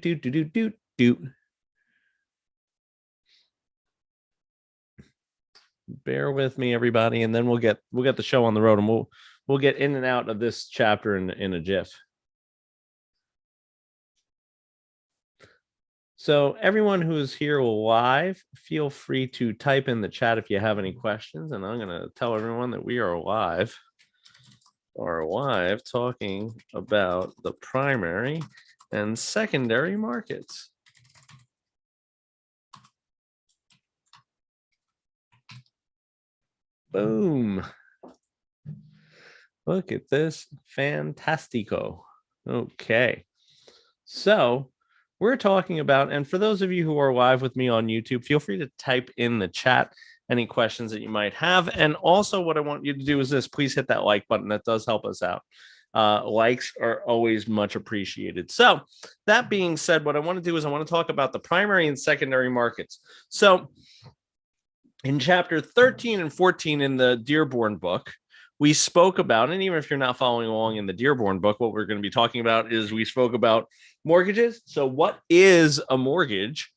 Do, do, do, do, do. Bear with me, everybody, and then we'll get the show on the road, and we'll get in and out of this chapter in a jiff. So everyone who is here live, feel free to type in the chat if you have any questions, and I'm going to tell everyone that we are live talking about the primary and secondary markets. Boom. Look at this. Fantastico. Okay. So we're talking about, and for those of you who are live with me on YouTube, feel free to type in the chat any questions that you might have. And also what I want you to do is this, please hit that like button. That does help us out. Likes are always much appreciated. So that being said, what I want to do is I want to talk about the primary and secondary markets. So in chapter 13 and 14 in the Dearborn book, we spoke about, and even if you're not following along in the Dearborn book, what we're going to be talking about is we spoke about mortgages. So what is a mortgage?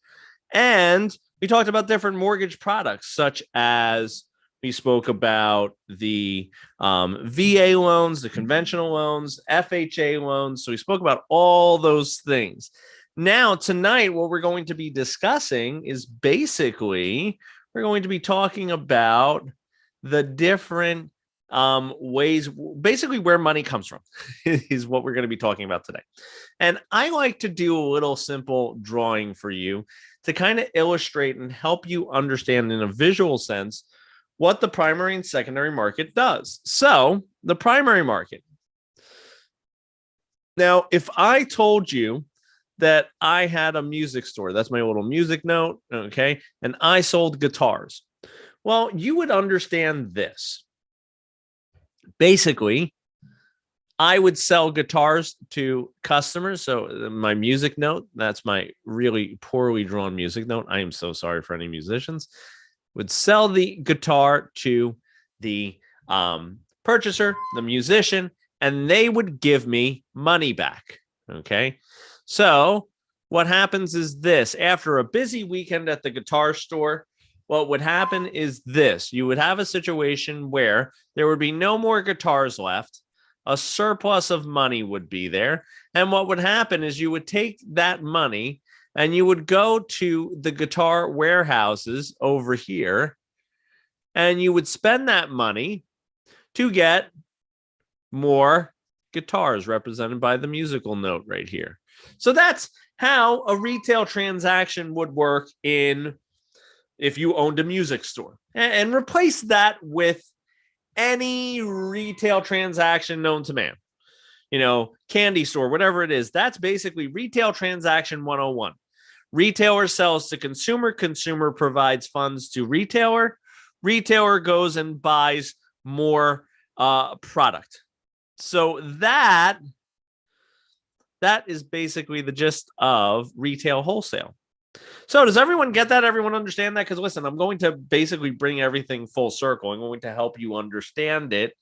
And we talked about different mortgage products, such as we spoke about the VA loans, the conventional loans, FHA loans. So we spoke about all those things. Now, tonight, what we're going to be discussing is basically, we're going to be talking about the different ways, basically where money comes from is what we're going to be talking about today. And I like to do a little simple drawing for you to kind of illustrate and help you understand in a visual sense what the primary and secondary market does. So the primary market. Now, if I told you that I had a music store, that's my little music note, okay, and I sold guitars, well, you would understand this. Basically, I would sell guitars to customers. So my music note, that's my really poorly drawn music note. I am so sorry for any musicians. Would sell the guitar to the purchaser, the musician, and they would give me money back. Okay. So what happens is this: after a busy weekend at the guitar store, what would happen is this: you would have a situation where there would be no more guitars left. A surplus of money would be there. And what would happen is you would take that money and you would go to the guitar warehouses over here, and you would spend that money to get more guitars represented by the musical note right here. So that's how a retail transaction would work if you owned a music store. And replace that with any retail transaction known to man. You know, candy store, whatever it is. That's basically retail transaction 101. Retailer sells to consumer. Consumer provides funds to retailer. Retailer goes and buys more product. So that is basically the gist of retail wholesale. So does everyone get that? Everyone understand that? Because listen, I'm going to basically bring everything full circle. I'm going to help you understand it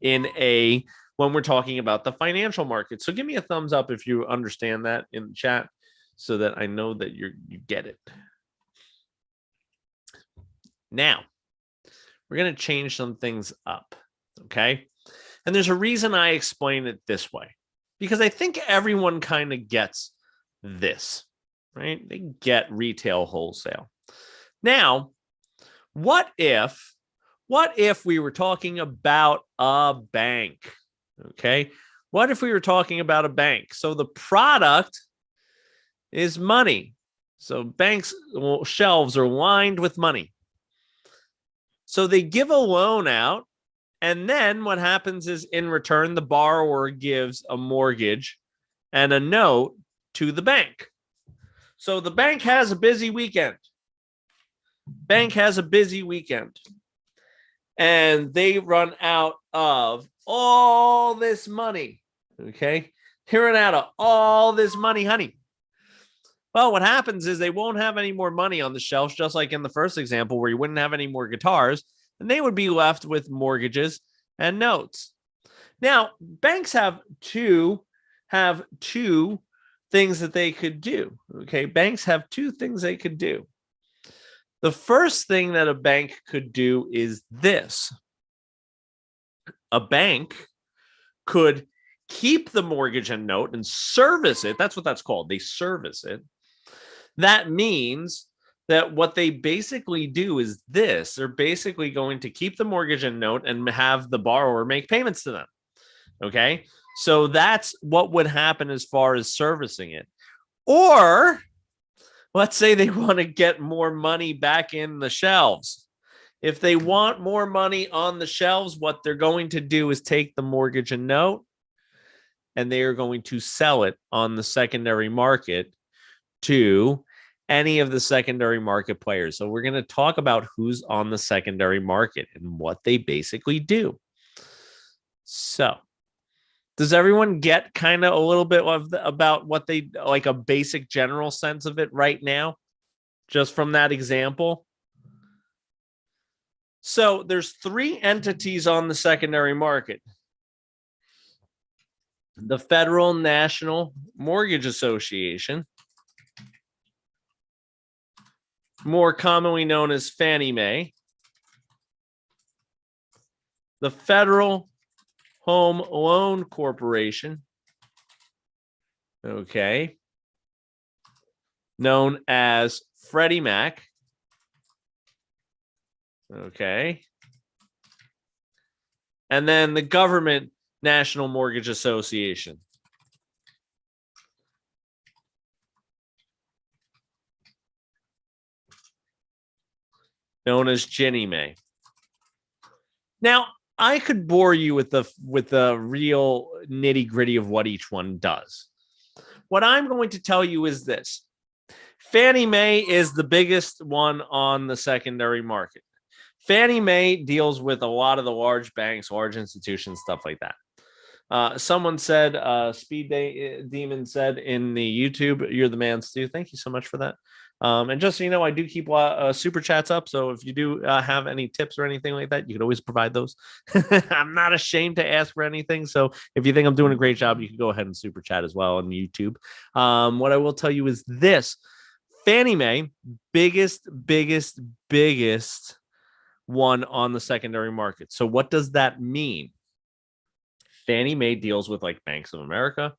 when we're talking about the financial market. So give me a thumbs up if you understand that in the chat, so that I know that you get it. Now, we're going to change some things up, okay? And there's a reason I explain it this way, because I think everyone kind of gets this, right? They get retail wholesale. Now, what if we were talking about a bank, okay? What if we were talking about a bank? So the product is money. So banks' shelves are lined with money. So they give a loan out, and then what happens is, in return, the borrower gives a mortgage and a note to the bank. So the bank has a busy weekend. And they run out of all this money. Okay? They run out of all this money, honey. Well, what happens is they won't have any more money on the shelves, just like in the first example where you wouldn't have any more guitars, and they would be left with mortgages and notes. Now, banks have two things that they could do. Okay, banks have two things they could do. The first thing that a bank could do is this. A bank could keep the mortgage and note and service it. That's what that's called. They service it. That means that what they basically do is this. They're basically going to keep the mortgage and note and have the borrower make payments to them. Okay. So that's what would happen as far as servicing it. Or let's say they want to get more money back in the shelves. If they want more money on the shelves, what they're going to do is take the mortgage and note and they are going to sell it on the secondary market to any of the secondary market players. So we're going to talk about who's on the secondary market and what they basically do. So does everyone get kind of a little bit of about what they like, a basic general sense of it right now, just from that example? So there's three entities on the secondary market. The Federal National Mortgage Association, more commonly known as Fannie Mae. The Federal Home Loan Corporation, okay, known as Freddie Mac, okay, and then the Government National Mortgage Association, known as Ginnie Mae. Now, I could bore you with the real nitty gritty of what each one does. What I'm going to tell you is this. Fannie Mae is the biggest one on the secondary market. Fannie Mae deals with a lot of the large banks, large institutions, stuff like that. Someone said, Speed Demon said in the YouTube, "You're the man, Stu." Thank you so much for that. And just so you know, I do keep super chats up. So if you do have any tips or anything like that, you can always provide those. I'm not ashamed to ask for anything. So if you think I'm doing a great job, you can go ahead and super chat as well on YouTube. What I will tell you is this. Fannie Mae, biggest one on the secondary market. So what does that mean? Fannie Mae deals with like Banks of America.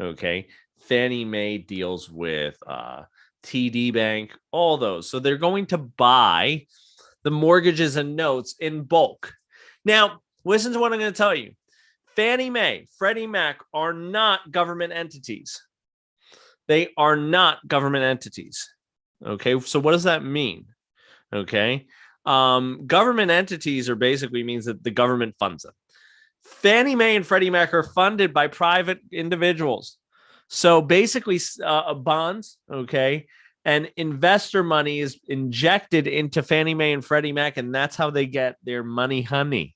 Okay. Fannie Mae deals with TD Bank, all those. So they're going to buy the mortgages and notes in bulk. Now, listen to what I'm going to tell you. Fannie Mae, Freddie Mac are not government entities. They are not government entities. Okay, so what does that mean? Okay, government entities are basically means that the government funds them. Fannie Mae and Freddie Mac are funded by private individuals. So basically, bonds, okay, and investor money is injected into Fannie Mae and Freddie Mac, and that's how they get their money, honey.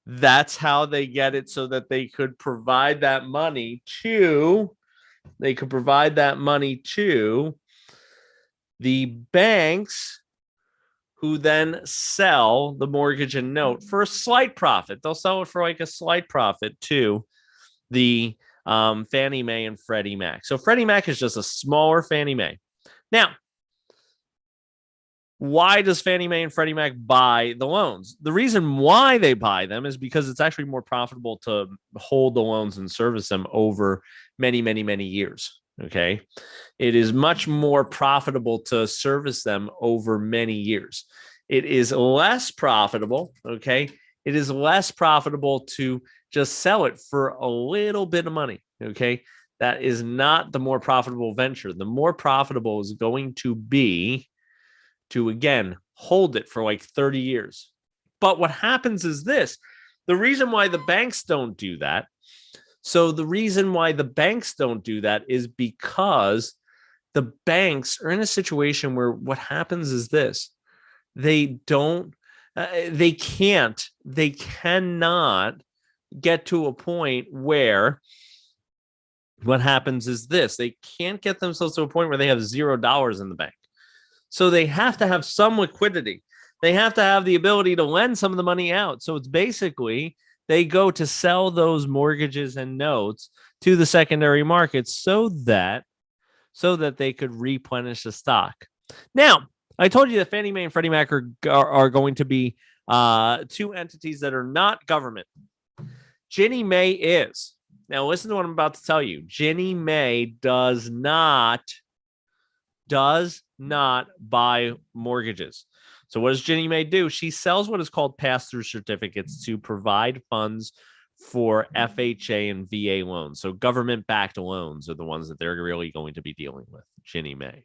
That's how they get it, so that they could provide that money to. They could provide that money to the banks, who then sell the mortgage and note for a slight profit. They'll sell it for like a slight profit to the Fannie Mae and Freddie Mac. So Freddie Mac is just a smaller Fannie Mae. Now, why does Fannie Mae and Freddie Mac buy the loans? The reason why they buy them is because it's actually more profitable to hold the loans and service them over many, many, many years. Okay. It is much more profitable to service them over many years. It is less profitable. Okay. It is less profitable to just sell it for a little bit of money. Okay. That is not the more profitable venture. The more profitable is going to be to, again, hold it for like 30 years. But what happens is this. The reason why the banks don't do that. So the reason why the banks don't do that is because the banks are in a situation where what happens is this. They cannot get to a point where what happens is this. They can't get themselves to a point where they have $0 in the bank. So they have to have some liquidity. They have to have the ability to lend some of the money out. So it's basically they go to sell those mortgages and notes to the secondary market so that they could replenish the stock. Now, I told you that Fannie Mae and Freddie Mac are going to be two entities that are not government. Ginnie Mae is. Now, listen to what I'm about to tell you. Ginnie Mae does not buy mortgages. So what does Ginnie Mae do? She sells what is called pass-through certificates to provide funds for FHA and VA loans. So government-backed loans are the ones that they're really going to be dealing with, Ginnie Mae.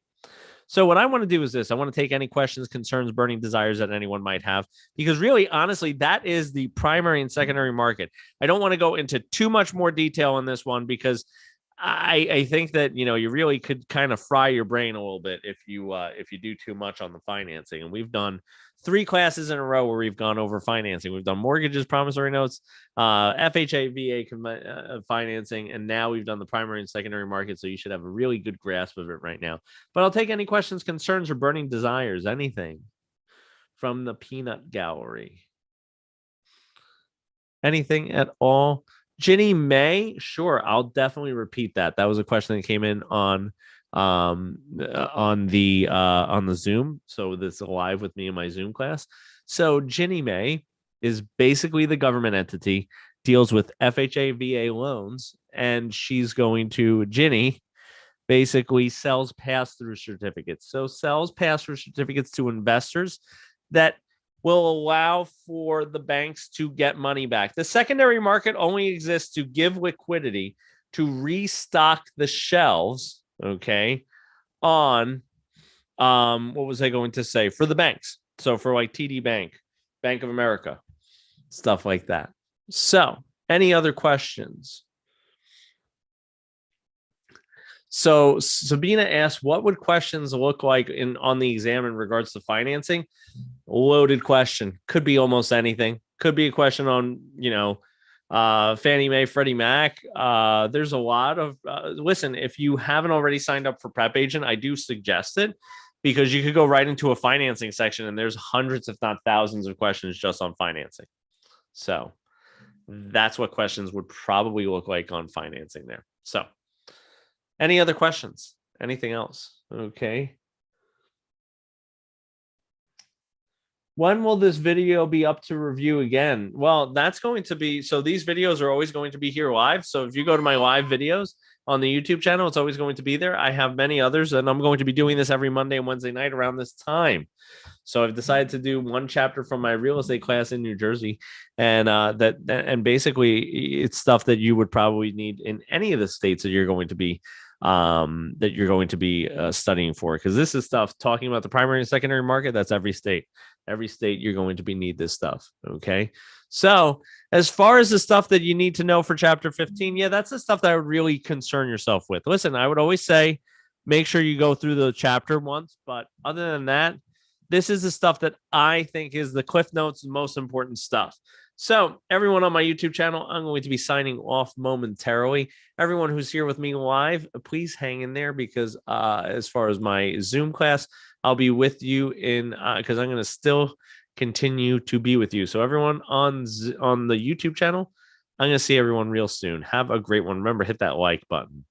So what I want to do is this. I want to take any questions, concerns, burning desires that anyone might have, because really, honestly, that is the primary and secondary market. I don't want to go into too much more detail on this one because I think that, you know, you really could kind of fry your brain a little bit if you do too much on the financing. And we've done 3 classes in a row where we've gone over financing. We've done mortgages, promissory notes, FHA, VA financing, and now we've done the primary and secondary market. So you should have a really good grasp of it right now. But I'll take any questions, concerns, or burning desires, anything from the peanut gallery. Anything at all? Ginnie Mae, sure, I'll definitely repeat that. That was a question that came in on the Zoom. So this is live with me in my Zoom class. So Ginnie Mae is basically the government entity, deals with FHA, VA loans, and Ginnie basically sells pass-through certificates. So sells pass-through certificates to investors that will allow for the banks to get money back. The secondary market only exists to give liquidity to restock the shelves, okay, on what was I going to say? For the banks. So for like TD Bank, Bank of America, stuff like that. So, any other questions? So Sabina asked, what would questions look like on the exam in regards to financing? Loaded question. Could be almost anything. Could be a question on, Fannie Mae, Freddie Mac. There's a lot of, listen, if you haven't already signed up for Prep Agent, I do suggest it because you could go right into a financing section and there's hundreds, if not thousands of questions just on financing. So that's what questions would probably look like on financing there. So any other questions? Anything else? Okay. When will this video be up to review again? Well, that's going to be, so these videos are always going to be here live. So if you go to my live videos on the YouTube channel, it's always going to be there. I have many others, and I'm going to be doing this every Monday and Wednesday night around this time. So I've decided to do one chapter from my real estate class in New Jersey, and basically it's stuff that you would probably need in any of the states that you're going to be studying for, because this is stuff talking about the primary and secondary market. That's every state you're going to need this stuff. Okay, so as far as the stuff that you need to know for chapter 15, yeah, that's the stuff that I would really concern yourself with. Listen, I would always say make sure you go through the chapter once, but other than that, this is the stuff that I think is the Cliff Notes, the most important stuff. So everyone on my YouTube channel, I'm going to be signing off momentarily. Everyone who's here with me live, please hang in there, because as far as my Zoom class, I'll be with you because I'm going to still continue to be with you. So everyone on the YouTube channel, I'm going to see everyone real soon. Have a great one. Remember, hit that like button.